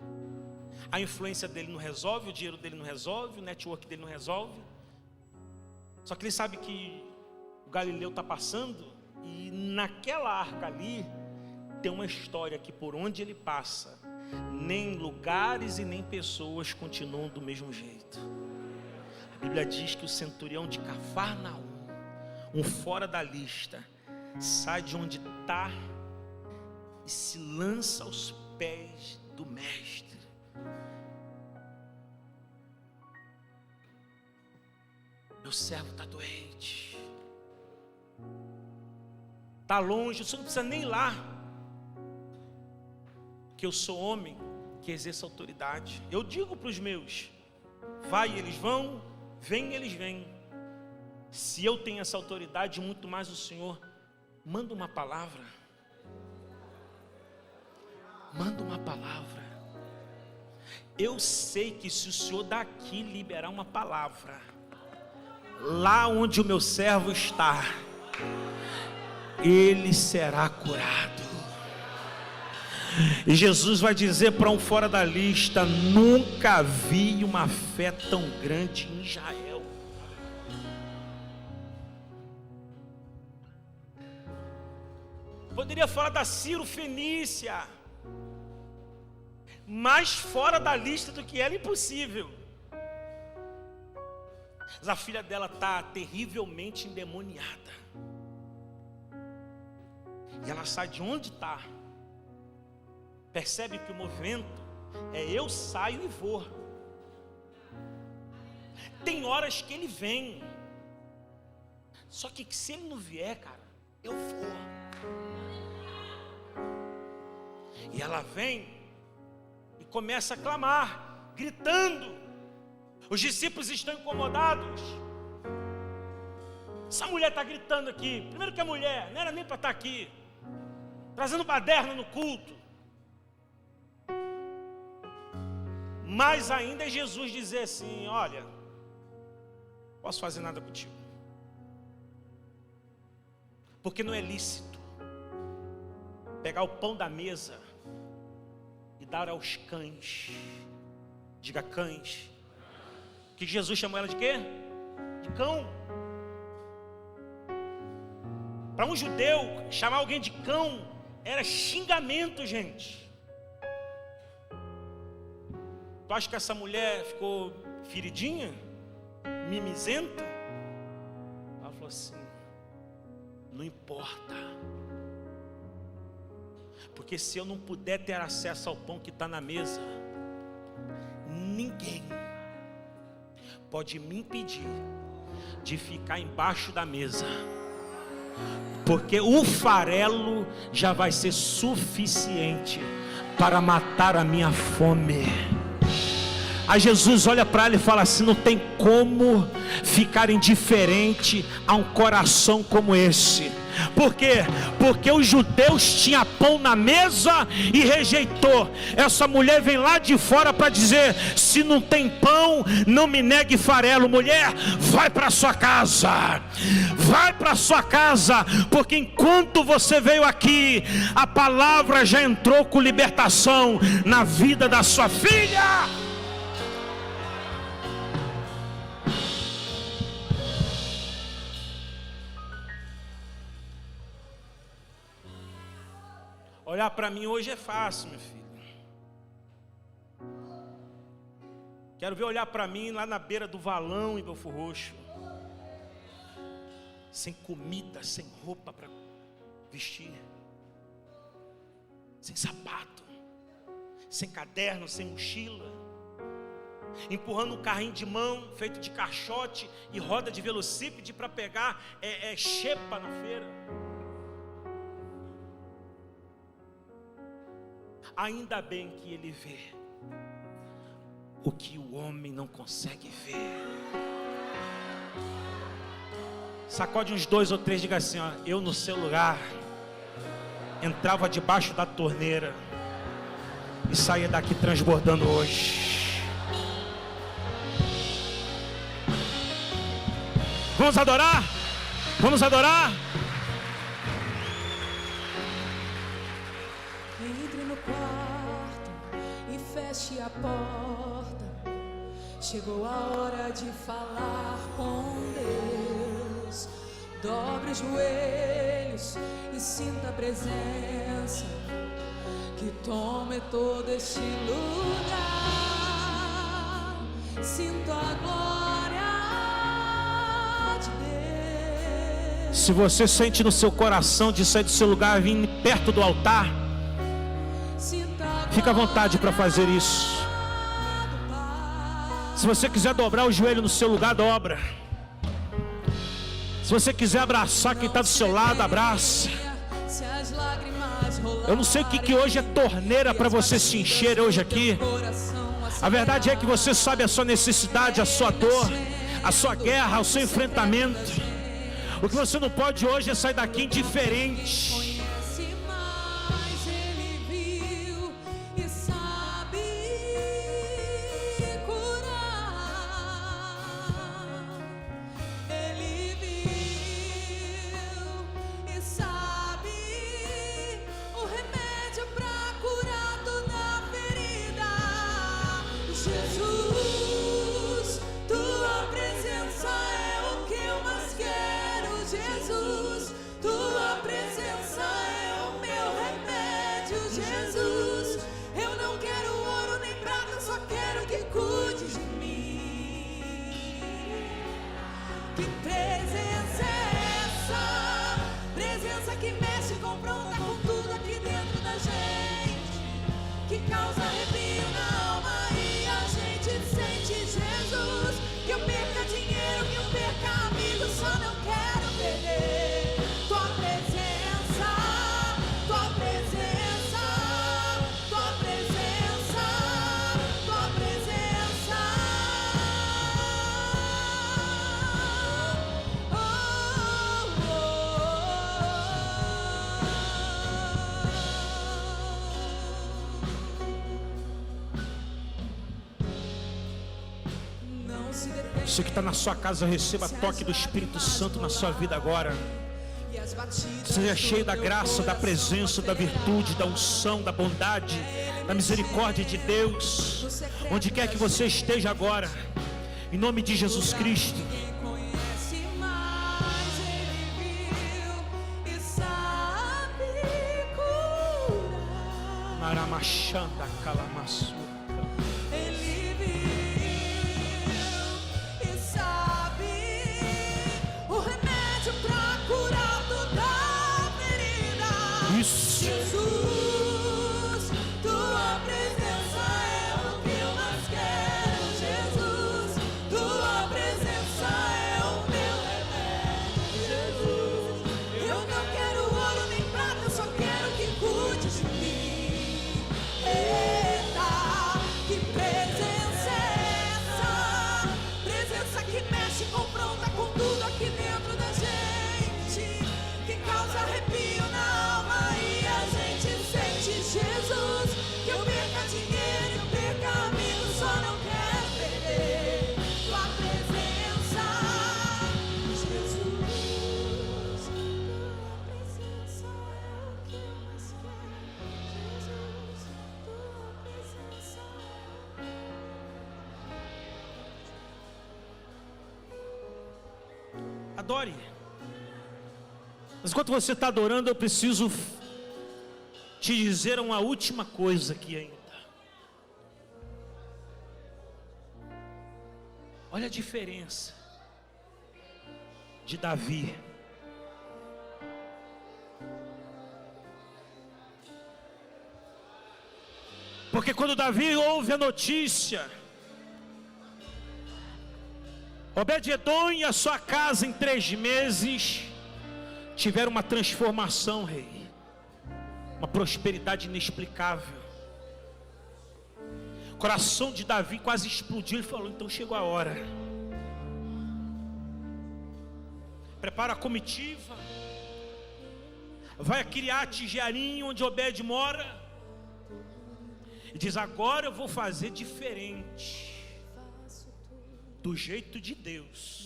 a influência dele não resolve, o dinheiro dele não resolve, o network dele não resolve. Só que ele sabe que o Galileu está passando, e naquela arca ali tem uma história que por onde ele passa, nem lugares e nem pessoas continuam do mesmo jeito. A Bíblia diz que o centurião de Cafarnaum, um fora da lista, sai de onde está e se lança aos pés do mestre. Meu servo está doente, está longe, você não precisa nem ir lá, que eu sou homem que exerce autoridade. Eu digo para os meus, vai eles vão, vem eles vêm. Se eu tenho essa autoridade, muito mais o Senhor, manda uma palavra. Manda uma palavra. Eu sei que se o Senhor daqui liberar uma palavra, lá onde o meu servo está, ele será curado. E Jesus vai dizer para um fora da lista, nunca vi uma fé tão grande em Israel. Poderia falar da Ciro Fenícia, mais fora da lista do que ela, impossível. Mas a filha dela está terrivelmente endemoniada, e ela sai de onde está, percebe que o movimento é eu saio e vou. Tem horas que ele vem, só que se ele não vier, cara, eu vou. E ela vem e começa a clamar, gritando. Os discípulos estão incomodados. Essa mulher está gritando aqui. Primeiro que a mulher não era nem para estar aqui, trazendo baderna no culto. Mais ainda é Jesus dizer assim, olha, não posso fazer nada contigo, porque não é lícito pegar o pão da mesa e dar aos cães. Diga cães. O que Jesus chamou ela de quê? De cão. Para um judeu, chamar alguém de cão era xingamento, gente. Tu acha que essa mulher ficou feridinha? Mimizenta? Ela falou assim: não importa, porque se eu não puder ter acesso ao pão que está na mesa, ninguém pode me impedir de ficar embaixo da mesa, porque o farelo já vai ser suficiente para matar a minha fome. Aí Jesus olha para ela e fala assim: não tem como ficar indiferente a um coração como esse. Por quê? Porque os judeus tinham pão na mesa e rejeitou. Essa mulher vem lá de fora para dizer: se não tem pão, não me negue farelo. Mulher, vai para sua casa, vai para sua casa, porque enquanto você veio aqui, a palavra já entrou com libertação na vida da sua filha. Olhar para mim hoje é fácil, meu filho. Quero ver olhar para mim lá na beira do valão em Belfor Roxo, sem comida, sem roupa para vestir, sem sapato, sem caderno, sem mochila, empurrando um carrinho de mão feito de caixote e roda de velocípede para pegar xepa na feira. Ainda bem que ele vê o que o homem não consegue ver. Sacode uns 2 ou 3, diga assim: ó, eu no seu lugar entrava debaixo da torneira e saía daqui transbordando hoje. Vamos adorar? Vamos adorar? Feche a porta, chegou a hora de falar com Deus. Dobre os joelhos e sinta a presença que tome todo este lugar. Sinta a glória de Deus. Se você sente no seu coração de sair do seu lugar e vir perto do altar, fica à vontade para fazer isso. Se você quiser dobrar o joelho no seu lugar, dobra. Se você quiser abraçar quem está do seu lado, abraça. Eu não sei o que hoje é torneira para você se encher hoje aqui. A verdade é que você sabe a sua necessidade, a sua dor, a sua guerra, o seu enfrentamento. O que você não pode hoje é sair daqui indiferente. Você que está na sua casa, receba toque do Espírito Santo na sua vida agora. Seja cheio da graça, da presença, da virtude, da unção, da bondade, da misericórdia de Deus, onde quer que você esteja agora, em nome de Jesus Cristo. Maramachanda Calamaçu. Ele isso. Jesus, tua presença é o que eu mais quero. Jesus, tua presença é o meu remédio. Jesus, eu não quero ouro nem prata, eu só quero que cuides de mim. Eita, que presença é essa? Presença que mexe, confronta com tudo aqui dentro da gente, que causa arrepio na alma e a gente sente. Jesus, que eu perca dinheiro, eu perca amigos, só não quero perder tua presença. Jesus, tua presença é o que eu mais quero. Jesus, tua presença. Adore. Mas enquanto você está adorando, eu preciso te dizer uma última coisa aqui ainda. Olha a diferença de Davi. Porque quando Davi ouve a notícia, Obed-edom e a sua casa em 3 meses tiveram uma transformação, rei, uma prosperidade inexplicável. O coração de Davi quase explodiu. Ele falou: então chegou a hora. Prepara a comitiva, vai a Kiriat Jearim, onde Obed mora, e diz: agora eu vou fazer diferente, do jeito de Deus.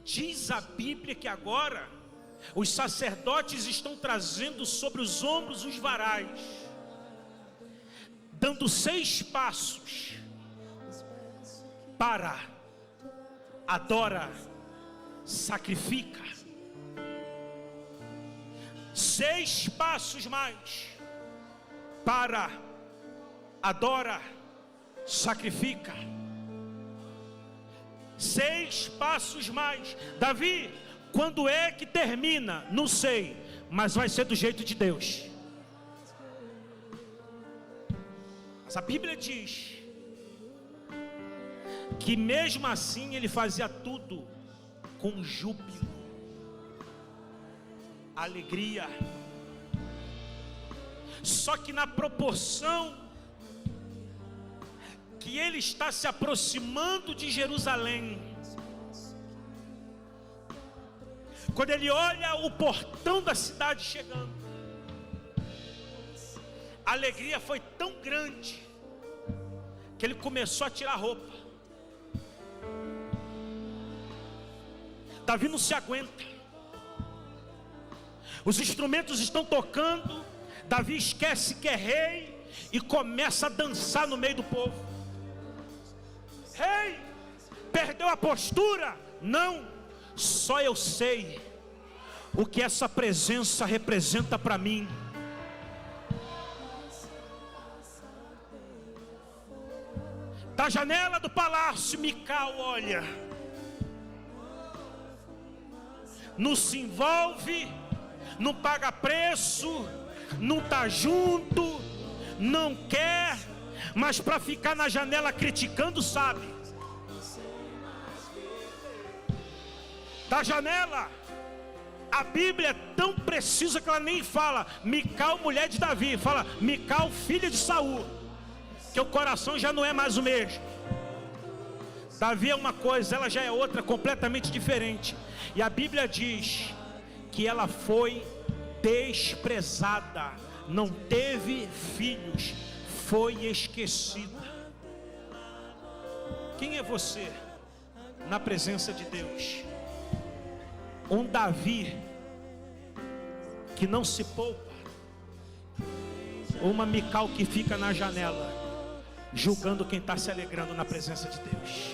Diz a Bíblia que agora os sacerdotes estão trazendo sobre os ombros os varais, dando 6 passos para, adora, sacrifica. 6 passos mais para, adora, sacrifica. 6 passos mais. Davi, quando é que termina? Não sei, mas vai ser do jeito de Deus. Mas a Bíblia diz que mesmo assim ele fazia tudo com júbilo, alegria. Só que na proporção que ele está se aproximando de Jerusalém, quando ele olha o portão da cidade chegando, a alegria foi tão grande que ele começou a tirar a roupa. Davi não se aguenta. Os instrumentos estão tocando, Davi esquece que é rei e começa a dançar no meio do povo. Rei, perdeu a postura? Não, só eu sei o que essa presença representa para mim. Da janela do palácio, Mical olha, não se envolve, não paga preço, não está junto, não quer, mas para ficar na janela criticando, sabe? Da janela, a Bíblia é tão precisa que ela nem fala Mical, mulher de Davi, fala Mical, filha de Saul, que o coração já não é mais o mesmo. Davi é uma coisa, ela já é outra, completamente diferente. E a Bíblia diz que ela foi desprezada, não teve filhos, foi esquecida. Quem é você na presença de Deus? Um Davi que não se poupa, ou uma Mical que fica na janela julgando quem está se alegrando na presença de Deus?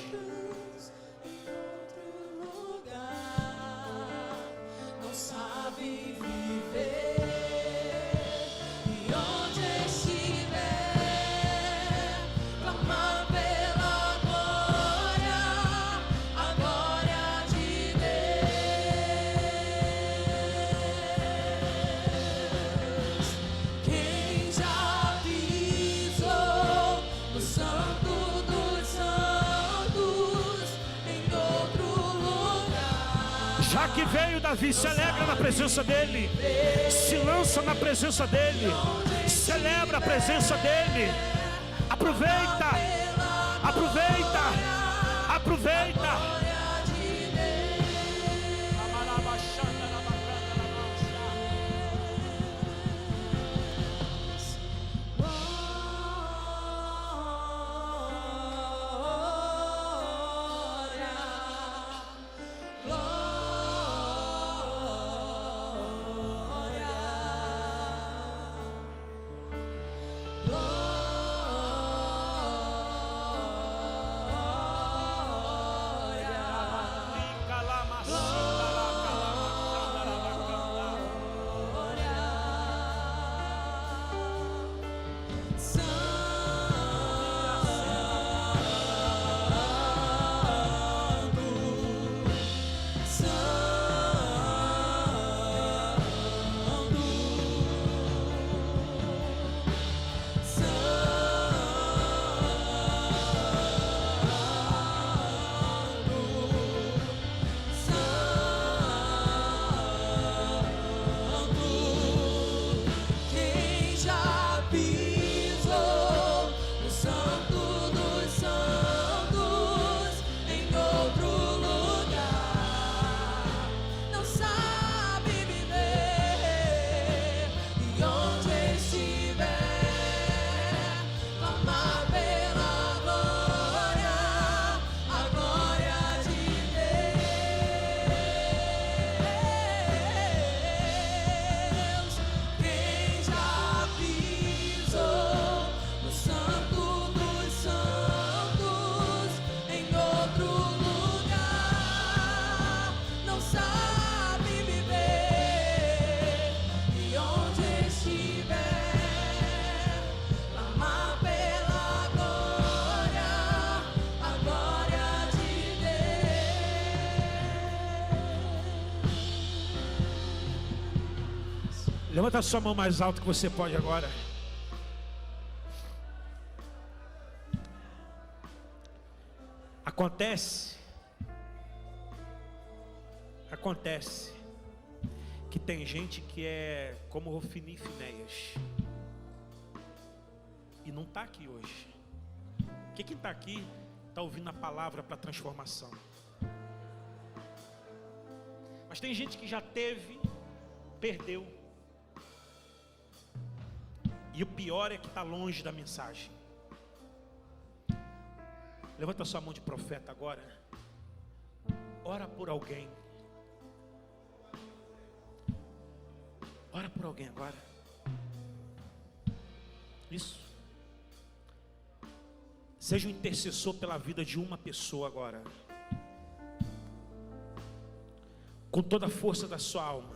Não sabe viver, e onde estiver, clamar pela glória, a glória de Deus. veio, Davi, se alegra na presença dele, se lança na presença dele, celebra a presença dele. Aproveita, aproveita, aproveita. Levanta a sua mão mais alto que você pode agora. Acontece que tem gente que é como Rofini e Finéias e não está aqui hoje. Porque quem está aqui está ouvindo a palavra para transformação. Mas tem gente que já teve, perdeu. E o pior é que está longe da mensagem. Levanta sua mão de profeta agora. Ora por alguém. Ora por alguém agora. Isso. Seja um intercessor pela vida de uma pessoa agora. Com toda a força da sua alma.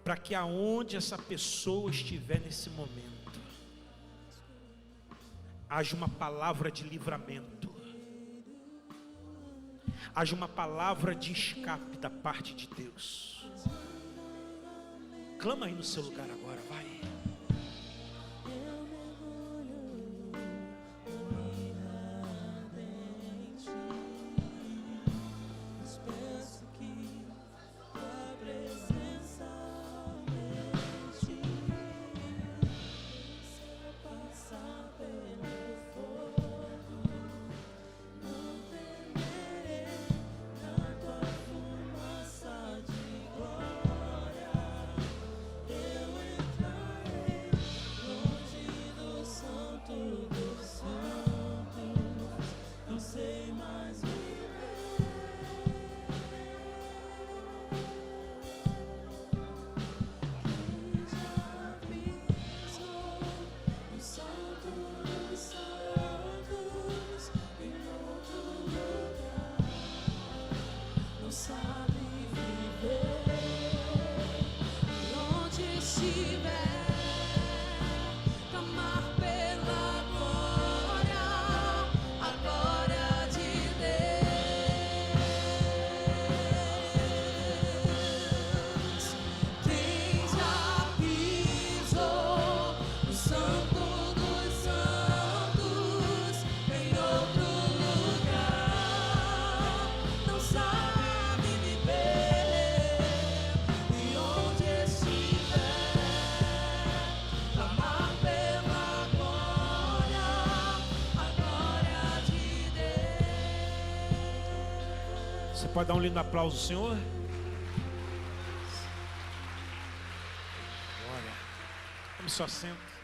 Para que aonde essa pessoa estiver nesse momento, haja uma palavra de livramento, haja uma palavra de escape da parte de Deus. Clama aí no seu lugar agora, vai. pode dar um lindo aplauso ao Senhor? Glória. Vamos só senta.